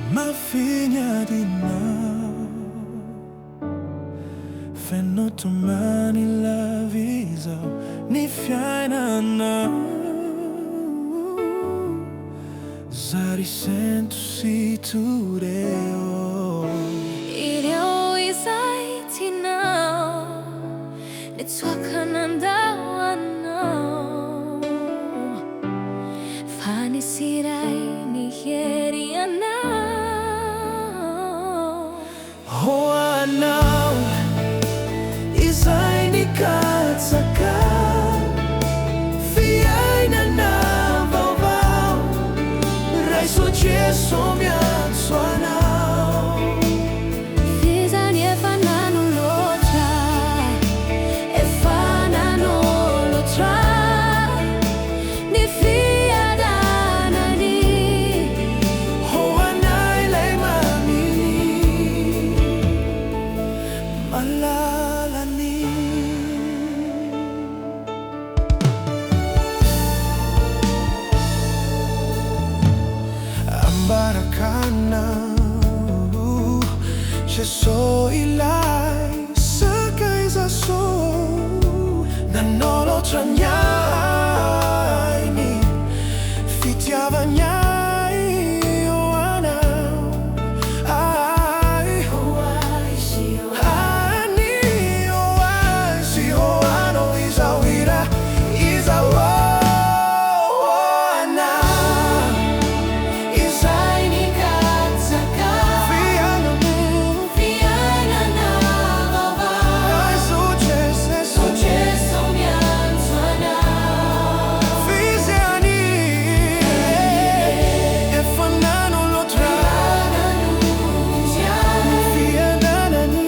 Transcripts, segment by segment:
Mafinya dina Fenotomani la visa Ni fiaina na Zari sento si tureo Ilio isai tina Nitswakananda no Fani sirai nigeriana Hoa now Isai ni katsaka Fiaina na vau Raiso jeso mian suanau Fizani e fanano lotra E fanano lotra Ni fiadanani Hoa nai lei mamini Malalany Ambarakana Jeso ilai Sakay sa so Nanolo tranyai ni Fitiava nyai Oana Ai Oai si Ani Oai si Oano Izawira Izawa Oana Isai ni katsaka Fiana mu Fiana na vava Ai sucesse Successo mian suana Fiziani E fanano lo tra Fiananani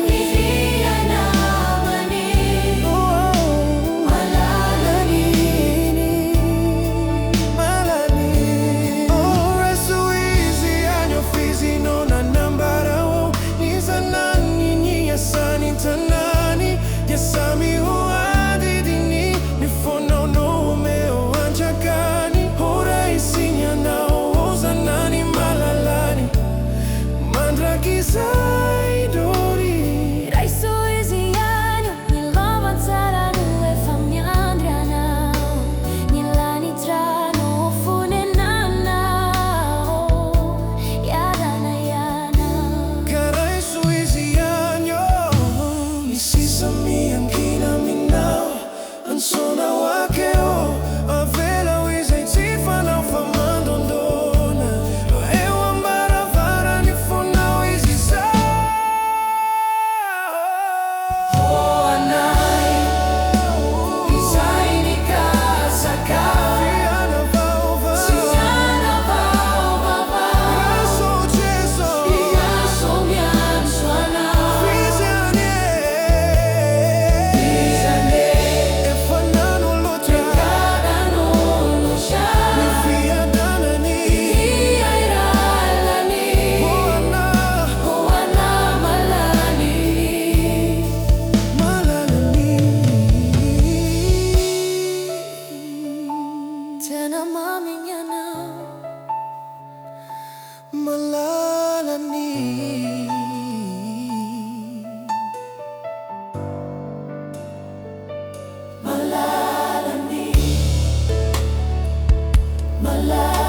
Malalany Oh, resto easy Anyo fizi no na nambara wo Nizanani ni yasani tanani Yasami huadi dini Nifono no meo anjakani Hora isinya na ozanani malalani Mandrakizai dori Raiso isiano Nilovan sarano e famiandriana Nilani trano funenana Yadana yana Karai suizi anyo Nisisami ang kinaminaw Ang sona wakeo Avela wizay tifanaw famandondona Ewan baravara ni funaw izisa Hoanay Isay ni kasaka Fiana vauva Siana vava Raso jeso Picasso mian suana Fiziane E fanano lo tra Kadano lo sha Fiadanani Iairalani Hoana Hoana malani Malalany Tena mami nyana Malalany Malalani Malalani